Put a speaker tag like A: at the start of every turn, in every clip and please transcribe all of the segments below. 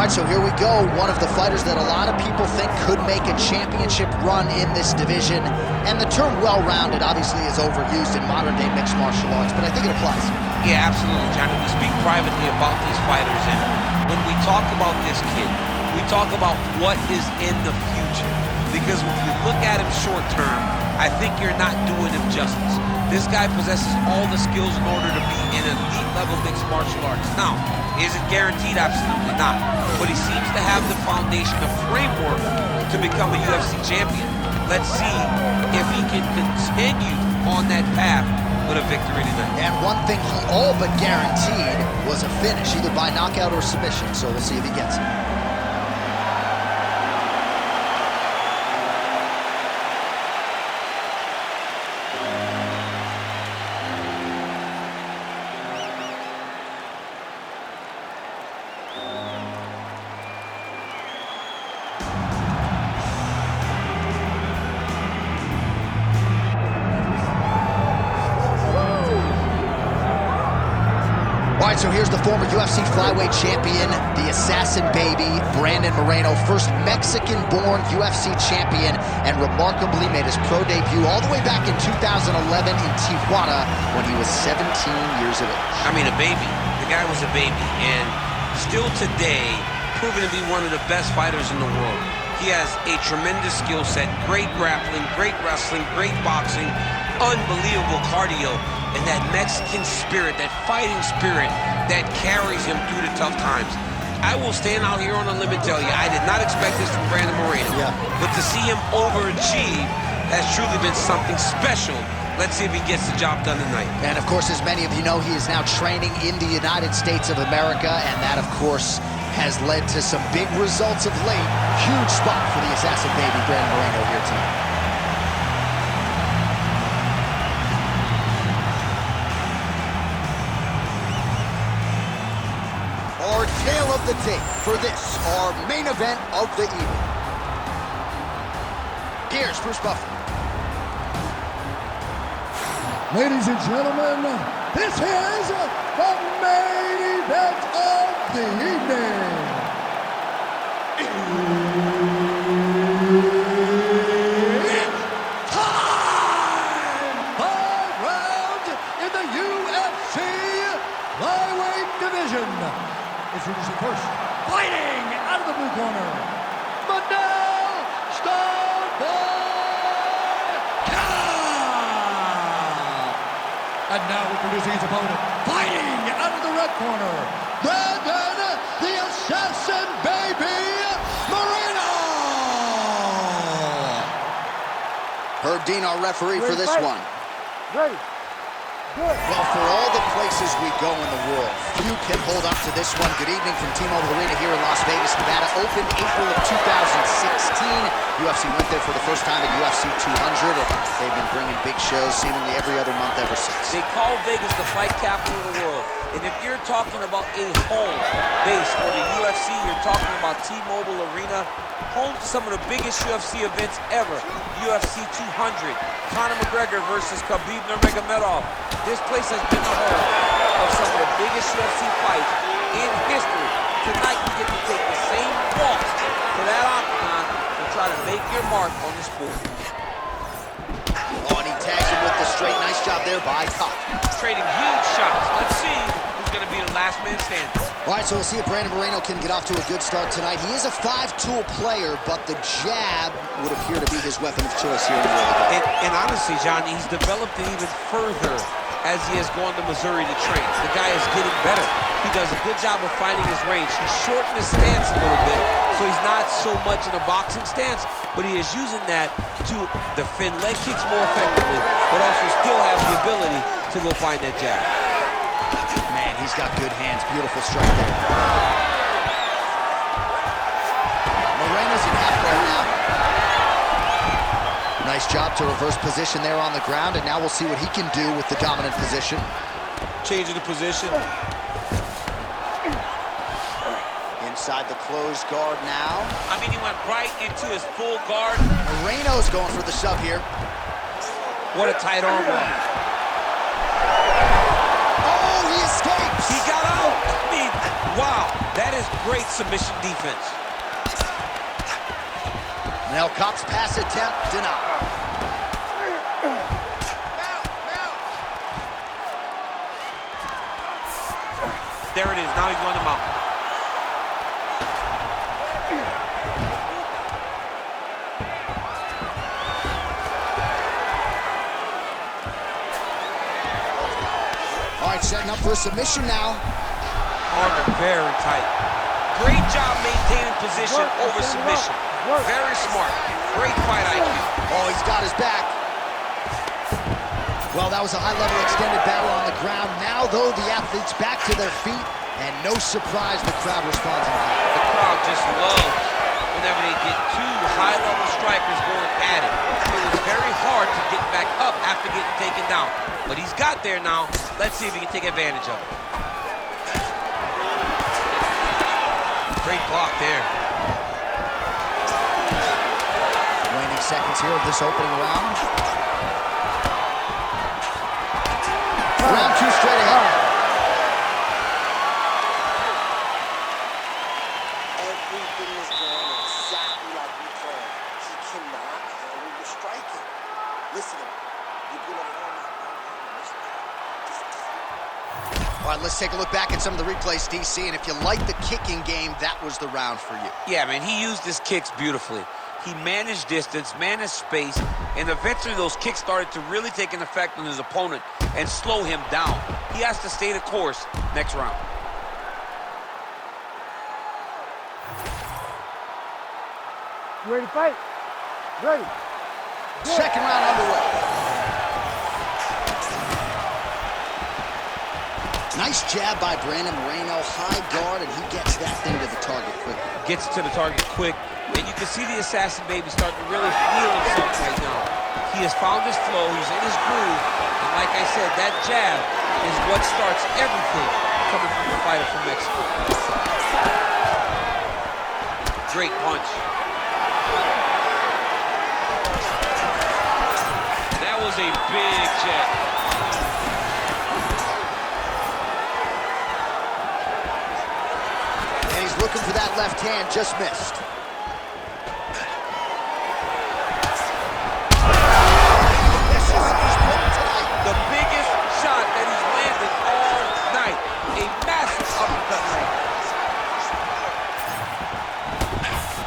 A: right, so here we go. One of the fighters that a lot of people think could make a championship run in this division. And the term well-rounded obviously is overused in modern-day mixed martial arts, but I think it applies.
B: Yeah, absolutely, Johnny. We speak privately about these fighters, and when we talk about this kid, we talk about what is in the future. Because when you look at him short-term, I think you're not doing him justice. This guy possesses all the skills in order to be in elite level mixed martial arts. Now, is it guaranteed? Absolutely not. But he seems to have the foundation, the framework to become a UFC champion. Let's see if he can continue on that path with a victory tonight.
A: And one thing he all but guaranteed was a finish, either by knockout or submission. So we'll see if he gets it. All right, so here's the former UFC flyweight champion, the assassin baby, Brandon Moreno, first Mexican-born UFC champion, and remarkably made his pro debut all the way back in 2011 in Tijuana when he was 17 years of age.
B: I mean, a baby. The guy was a baby, and still today, proven to be one of the best fighters in the world. He has a tremendous skill set, great grappling, great wrestling, great boxing, unbelievable cardio, and that Mexican spirit, that fighting spirit that carries him through the tough times. I will stand out here on a limb and tell you, I did not expect this from Brandon Moreno.
A: Yeah.
B: But to see him overachieve has truly been something special. Let's see if he gets the job done tonight.
A: And of course, as many of you know, he is now training in the United States of America, and that, of course, has led to some big results of late. Huge spot for the assassin baby, Brandon Moreno, here tonight. Our tale of the tape for this, our main event of the evening. Here's Bruce Buffer.
C: Ladies and gentlemen, this is the main event of the evening. It's time! 5 rounds in the UFC flyweight division. Introducing first, fighting out of the blue corner, Manel Kape. And now introducing his opponent, fighting out of the red corner, Brandon, the assassin baby, Moreno.
A: Herb Dean, our referee for this one.
C: Ready.
A: Well, for all the places we go in the world, few can hold up to this one. Good evening from T-Mobile Arena here in Las Vegas, Nevada. Opened April of 2016. UFC went there for the first time at UFC 200, and they've been bringing big shows seemingly every other month ever since.
B: They call Vegas the fight capital of the world. And if you're talking about a home base for the UFC, you're talking about T-Mobile Arena, home to some of the biggest UFC events ever. UFC 200, Conor McGregor versus Khabib Nurmagomedov. This place has been the home of some of the biggest UFC fights in history. Tonight you get to take the same walk to that octagon and try to make your mark on the sport.
A: Oh, and he tags him with the straight. Nice job there by Kape.
B: Trading huge shots. Let's see who's going to be the last man standing.
A: All right, so we'll see if Brandon Moreno can get off to a good start tonight. He is a 5-tool player, but the jab would appear to be his weapon of choice here in the world.
B: And honestly, John, he's developed it even further as he has gone to Missouri to train. The guy is getting better. He does a good job of finding his range. He's shortened his stance a little bit, so he's not so much in a boxing stance, but he is using that to defend leg kicks more effectively, but also still has the ability to go find that jab.
A: Man, he's got good hands. Beautiful strike there. Moreno's in half guard now. Nice job to reverse position there on the ground, and now we'll see what he can do with the dominant position.
B: Changing the position.
A: Inside the closed guard now.
B: I mean, he went right into his full guard.
A: Moreno's going for the shove here.
B: What a tight arm bar.
A: Oh, he escapes.
B: He got out. I mean, wow. That is great submission defense.
A: Manel Kape's pass attempt denied.
B: There it is. Now he's going to mount.
A: All right, setting up for a submission now.
B: Arm are very tight. Great job maintaining position over submission. Very smart. Great fight IQ.
A: Oh, he's got his back. Well, that was a high-level extended battle on the ground. Now, though, the athletes back to their feet, and no surprise the crowd responds.
B: The crowd just loves whenever they get two high-level strikers going at it. It was very hard to get back up after getting taken down. But he's got there now. Let's see if he can take advantage of it. Great block there.
A: Waning seconds here of this opening round. Round two straight ahead.
D: Everything is going exactly like we planned. He cannot handle the striking. Listen, you're going to learn that.
A: All right, let's take a look back at some of the replays, DC, and if you like the kicking game, that was the round for you.
B: Yeah, man, he used his kicks beautifully. He managed distance, managed space, and eventually those kicks started to really take an effect on his opponent and slow him down. He has to stay the course next round.
E: You ready to fight? Ready.
A: Second round underway. Nice jab by Brandon Moreno, high guard, and he gets that thing to the target quick.
B: Gets to the target quick, and you can see the assassin baby starting to really feel himself right now. He has found his flow, he's in his groove, and like I said, that jab is what starts everything coming from the fighter from Mexico. Great punch. That was a big jab.
A: And he's looking for that left hand, just missed.
B: The biggest shot that he's landed all night. A massive uppercut.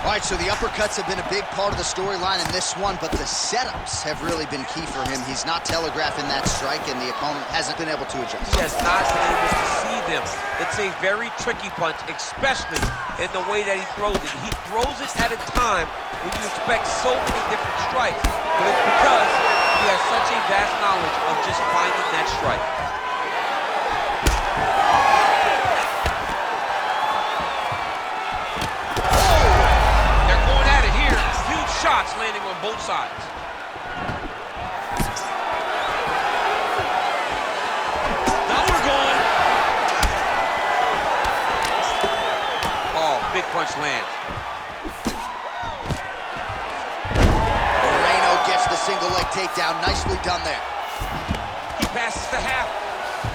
A: All right, so the uppercuts have been a big part of the storyline in this one, but the setups have really been key for him. He's not telegraphing that strike, and the opponent hasn't been able to adjust.
B: He has not been able to see them. It's a very tricky punch, especially in the way that he throws it. He throws it at a time when you expect so many different strikes, but it's because he has such a vast knowledge of just finding that strike. They're going at it here. Huge shots landing on both sides. Now we're going. Oh, big punch lands.
A: Gets the single leg takedown. Nicely done there.
B: He passes the half.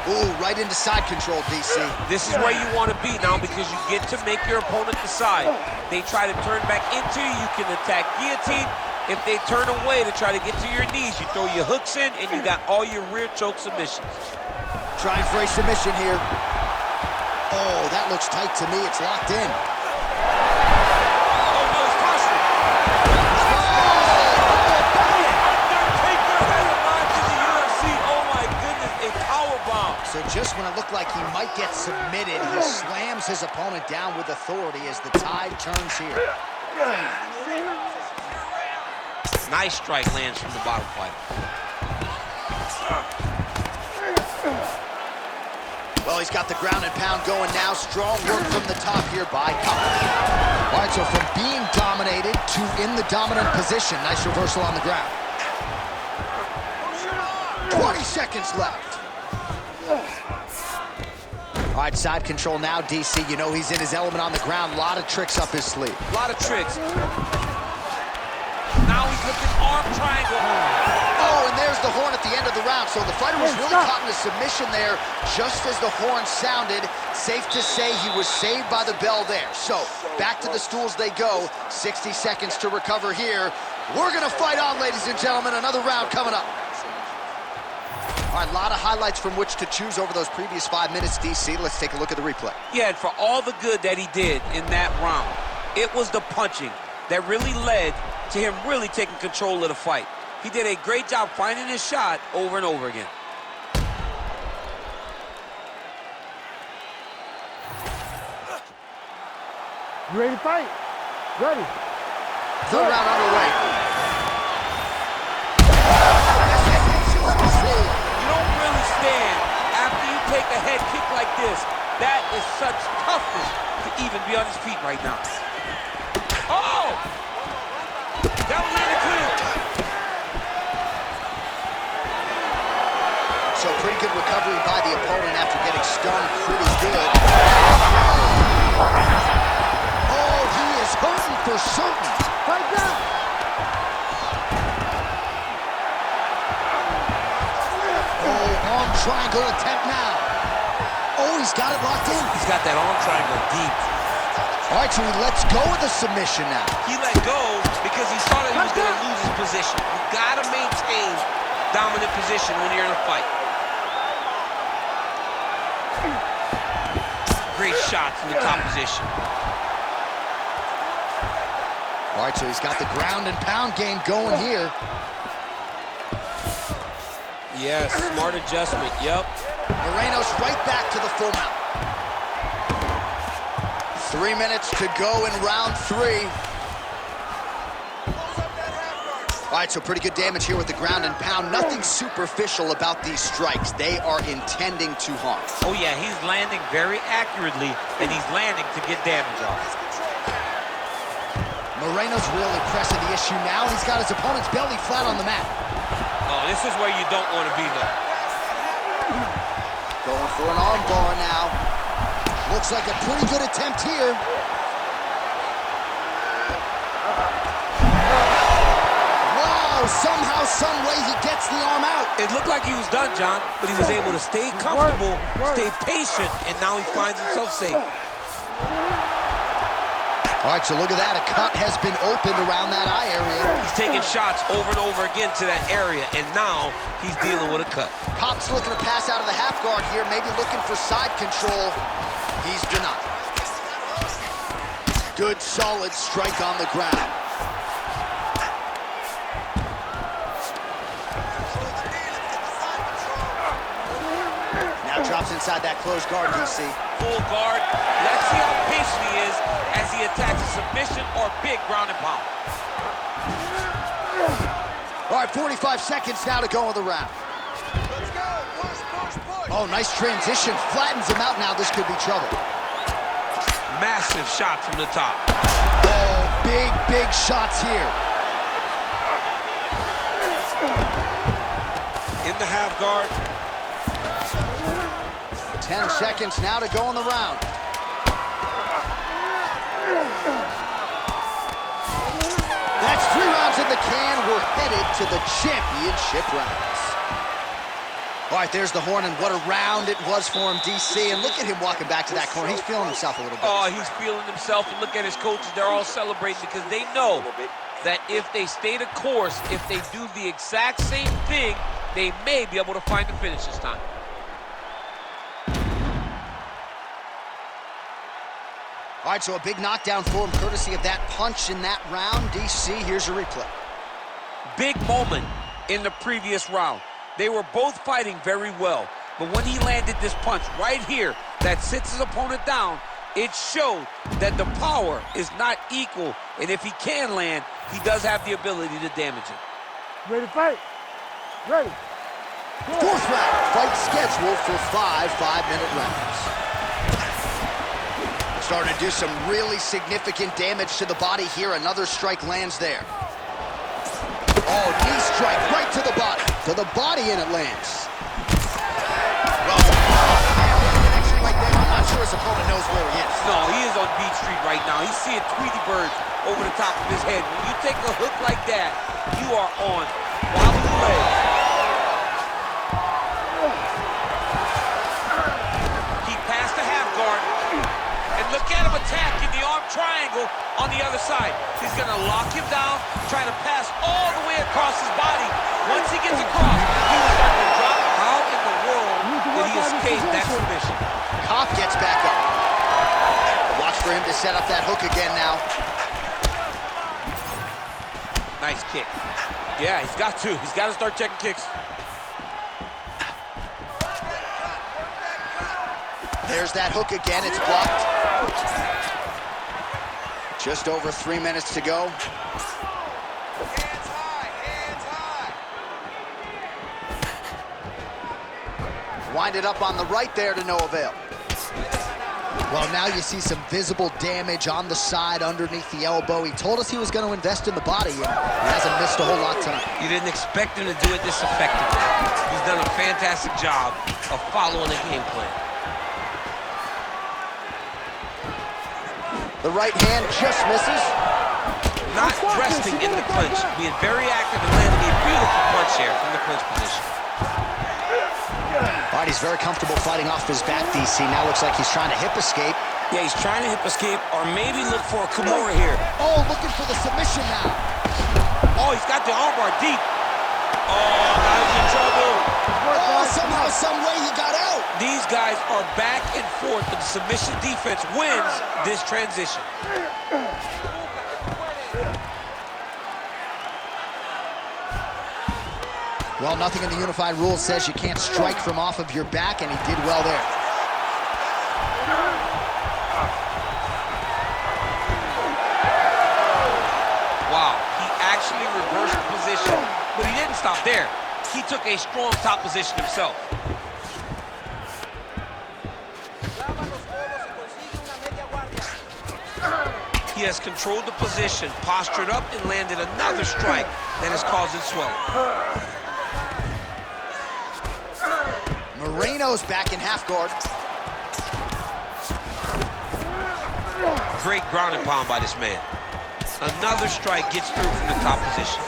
A: Ooh, right into side control, DC.
B: This is where you want to be now because you get to make your opponent decide. They try to turn back into you, you can attack guillotine. If they turn away to try to get to your knees, you throw your hooks in and you got all your rear choke submissions.
A: Trying for a submission here. Oh, that looks tight to me. It's locked in. So just when it looked like he might get submitted, he slams his opponent down with authority as the tide turns here.
B: Nice strike lands from the bottom fighter.
A: Well, he's got the ground and pound going now. Strong work from the top here by Kape. All right, so from being dominated to in the dominant position. Nice reversal on the ground. 20 seconds left. All right, side control now, DC. You know he's in his element on the ground. A lot of tricks up his sleeve.
B: A lot of tricks. Now he's looking arm triangle.
A: Oh, and there's the horn at the end of the round. out. So the fighter was really caught in a submission there just as the horn sounded. Safe to say he was saved by the bell there. So back to the stools they go. 60 seconds to recover here. We're gonna fight on, ladies and gentlemen. Another round coming up. All right, a lot of highlights from which to choose over those previous 5 minutes, DC. Let's take a look at the replay.
B: Yeah, and for all the good that he did in that round, it was the punching that really led to him really taking control of the fight. He did a great job finding his shot over and over again.
E: You ready to fight? Ready.
A: Third round underway.
B: You don't really stand after you take a head kick like this. That is such toughness to even be on his feet right now. Oh! That was really clear.
A: So pretty good recovery by the opponent after getting stunned pretty good. Oh, he is hurting for certain.
E: Fight down.
A: Oh, arm triangle attempt now. Oh, he's got it locked in.
B: He's got that arm triangle deep.
A: All right, so he lets go of the submission now.
B: He let go because he saw that he was going to lose his position. You got to maintain dominant position when you're in a fight. Great shot from the top position.
A: All right, so he's got the ground and pound game going here.
B: Yes, smart adjustment, yep.
A: Moreno's right back to the full mount. 3 minutes to go in round 3. All right, so pretty good damage here with the ground and pound. Nothing superficial about these strikes. They are intending to harm.
B: Oh yeah, he's landing very accurately, and he's landing to get damage off.
A: Moreno's really pressing the issue now. He's got his opponent's belly flat on the mat.
B: Oh, this is where you don't want to be, though.
A: Going for an arm bar now. Looks like a pretty good attempt here. Wow, somehow, some way he gets the arm out.
B: It looked like he was done, John, but he was able to stay comfortable, stay patient, and now he finds himself safe.
A: All right, so look at that. A cut has been opened around that eye area.
B: He's taking shots over and over again to that area, and now he's dealing with a cut.
A: Kape's looking to pass out of the half guard here, maybe looking for side control. He's denied. Good, solid strike on the ground. Now drops inside that closed guard, DC.
B: Full guard. Let's see how patient he is as he attacks a submission or big ground and pound.
A: All right, 45 seconds now to go in the round.
D: Let's go. Push, push, push.
A: Oh, nice transition. Flattens him out now. This could be trouble.
B: Massive shot from the top.
A: Oh, big, big shots here.
B: In the half guard.
A: 10 seconds now to go in the round. That's 3 rounds in the can. We're headed to the championship rounds. All right, there's the horn, and what a round it was for him, DC. And look at him walking back to that corner. He's feeling himself a little bit.
B: Oh, he's feeling himself, and look at his coaches. They're all celebrating because they know that if they stay the course, if they do the exact same thing, they may be able to find the finish this time.
A: All right, so a big knockdown for him, courtesy of that punch in that round. DC, here's a replay.
B: Big moment in the previous round. They were both fighting very well, but when he landed this punch right here that sits his opponent down, it showed that the power is not equal, and if he can land, he does have the ability to damage it.
E: Ready to fight? Ready.
A: 4th round, fight scheduled for 5 5-minute rounds. Starting to do some really significant damage to the body here. Another strike lands there. Oh, knee strike right to the body. To the body, and it lands. Well, connection like that. I'm not sure his opponent knows where he is.
B: No, he is on Beach Street right now. He's seeing Tweety birds over the top of his head. When you take a hook like that, you are on wobbly legs. Look at him attacking the arm triangle on the other side. He's going to lock him down, try to pass all the way across his body. Once he gets across, he will start to drop. How in the world did he escape that submission?
A: Kape gets back up. Watch for him to set up that hook again now.
B: Nice kick. Yeah, he's got to. He's got to start checking kicks.
A: There's that hook again. It's blocked. Just over 3 minutes to go.
D: Hands high, hands high.
A: Winded up on the right there to no avail. Well, now you see some visible damage on the side underneath the elbow. He told us he was going to invest in the body, and he hasn't missed a whole lot tonight.
B: You didn't expect him to do it this effectively. He's done a fantastic job of following the game plan.
A: The right hand just misses.
B: Not resting in the clinch, being very active and landing a beautiful punch here from the clinch position.
A: All right, he's very comfortable fighting off his back, DC. Now looks like he's trying to hip escape.
B: Yeah, he's trying to hip escape or maybe look for a Kimura here.
A: Oh, looking for the submission now.
B: Oh, he's got the armbar deep. Oh, now he's in trouble.
A: Oh, somehow, some way he got out.
B: These guys are back and forth, but the submission defense wins this transition.
A: Well, nothing in the unified rules says you can't strike from off of your back, and he did well there.
B: Wow, he actually reversed the position, but he didn't stop there. He took a strong top position himself. He has controlled the position, postured up, and landed another strike that is causing swelling.
A: Moreno's back in half guard.
B: Great ground and pound by this man. Another strike gets through from the top position.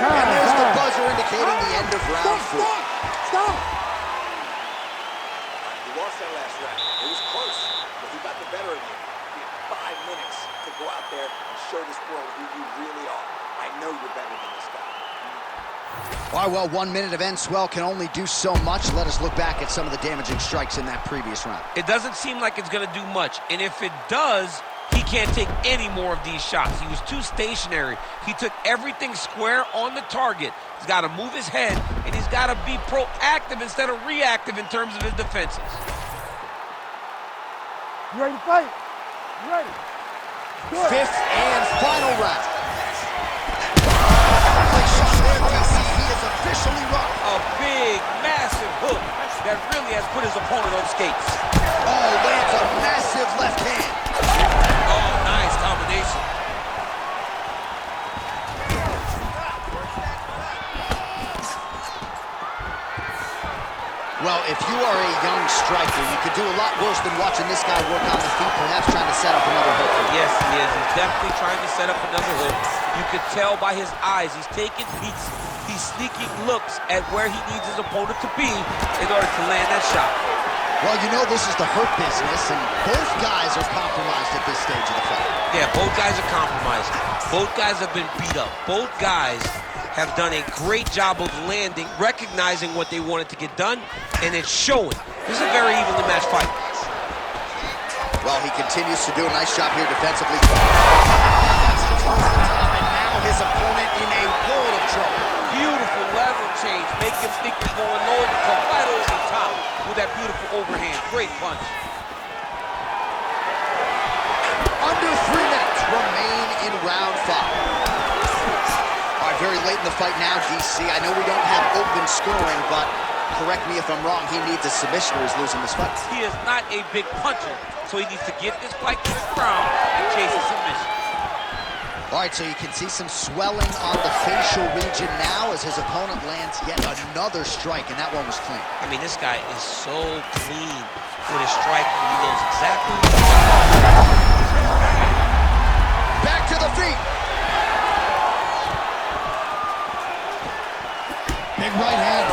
A: And there's the buzzer indicating the end of round 4.
E: Stop!
D: He lost that last round. It was close, but he got the better of you. You had 5 minutes to go out there and show this world who you really are. I know you're better than this guy.
A: All right, well, 1 minute of end swell can only do so much. Let us look back at some of the damaging strikes in that previous round.
B: It doesn't seem like it's going to do much, and if it does, he can't take any more of these shots. He was too stationary. He took everything square on the target. He's got to move his head, and he's got to be proactive instead of reactive in terms of his defenses.
E: You ready to fight? You ready? Good.
A: 5th and final round. Great shot there, DC. He is officially run.
B: A big, massive hook that really has put his opponent on skates.
A: Oh, lands a massive left hand.
B: Oh, nice combination.
A: Well, if you are a young striker, you could do a lot worse than watching this guy work on the feet, perhaps trying to set up another hook.
B: Yes, he is. He's definitely trying to set up another hook. You could tell by his eyes. He's sneaking looks at where he needs his opponent to be in order to land that shot.
A: Well, you know this is the hurt business, and both guys are compromised at this stage of the fight.
B: Yeah, both guys are compromised. Both guys have been beat up. Both guys have done a great job of landing, recognizing what they wanted to get done, and it's showing. This is a very evenly matched fight.
A: Well, he continues to do a nice job here defensively. And now his opponent in a world of trouble.
B: Beautiful level change. Make him think he's going low and come right over the top with that beautiful overhand. Great punch.
A: Under 3 minutes remain in round 5. All right, very late in the fight now, DC. I know we don't have open scoring, but correct me if I'm wrong, he needs a submission or he's losing this fight.
B: He is not a big puncher, so he needs to get this fight to the ground and chase a submission.
A: All right, so you can see some swelling on the facial region now as his opponent lands yet another strike, and that one was clean.
B: I mean, this guy is so clean with his striking. He knows exactly what
A: Back to the feet. Big right hand.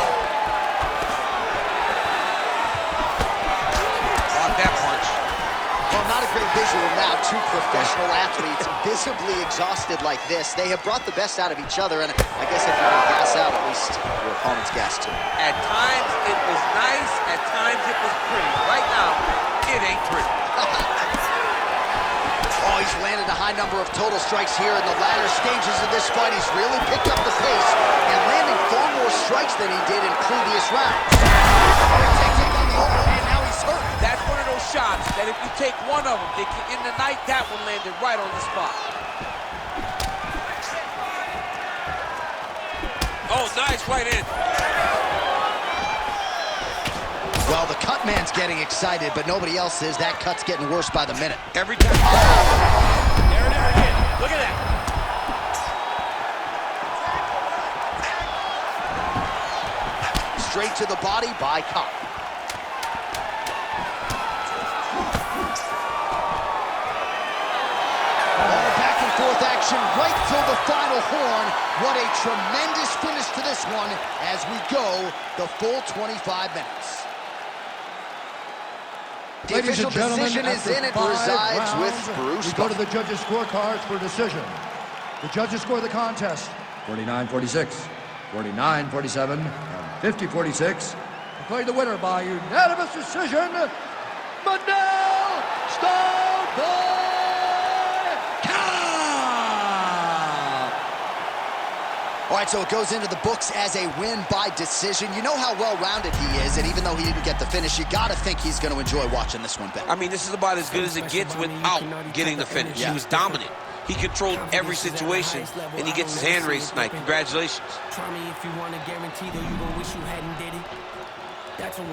A: visual now, two professional athletes visibly exhausted like this. They have brought the best out of each other, and I guess if you're going to gas out, at least your opponent's gas too.
B: At times, it was nice. At times, it was pretty. Right now, it ain't pretty.
A: Oh, he's landed a high number of total strikes here in the latter stages of this fight. He's really picked up the pace and landing far more strikes than he did in previous rounds. Taking on the overhand, now he's hurt.
B: That's one of those shots that if you take one of them, they can end the night. That one landed right on the spot. Oh, nice right in.
A: Well, the cut man's getting excited, but nobody else is. That cut's getting worse by the minute.
B: Every time.
F: There it is again. Look at that.
A: Straight to the body by Kape. Back and forth action right till the final horn. What a tremendous finish to this one as we go the full 25 minutes. The
C: Ladies
A: official
C: and gentlemen,
A: decision is
C: after
A: in. It
C: 5
A: resides with
C: rounds,
A: Bruce.
C: we go to the judges' scorecards for decision. The judges score the contest 49-46, 49-47, and 50-46. Declared the winner by unanimous decision, Manel Kape!
A: All right, so it goes into the books as a win by decision. You know how well-rounded he is, and even though he didn't get the finish, you got to think he's going to enjoy watching this one, Ben.
B: I mean, this is about as good as it gets without getting the finish. He was dominant. He controlled every situation, and he gets his hand raised tonight. Congratulations.
G: Try me if you want to guarantee that you gon' wish you hadn't did it. That's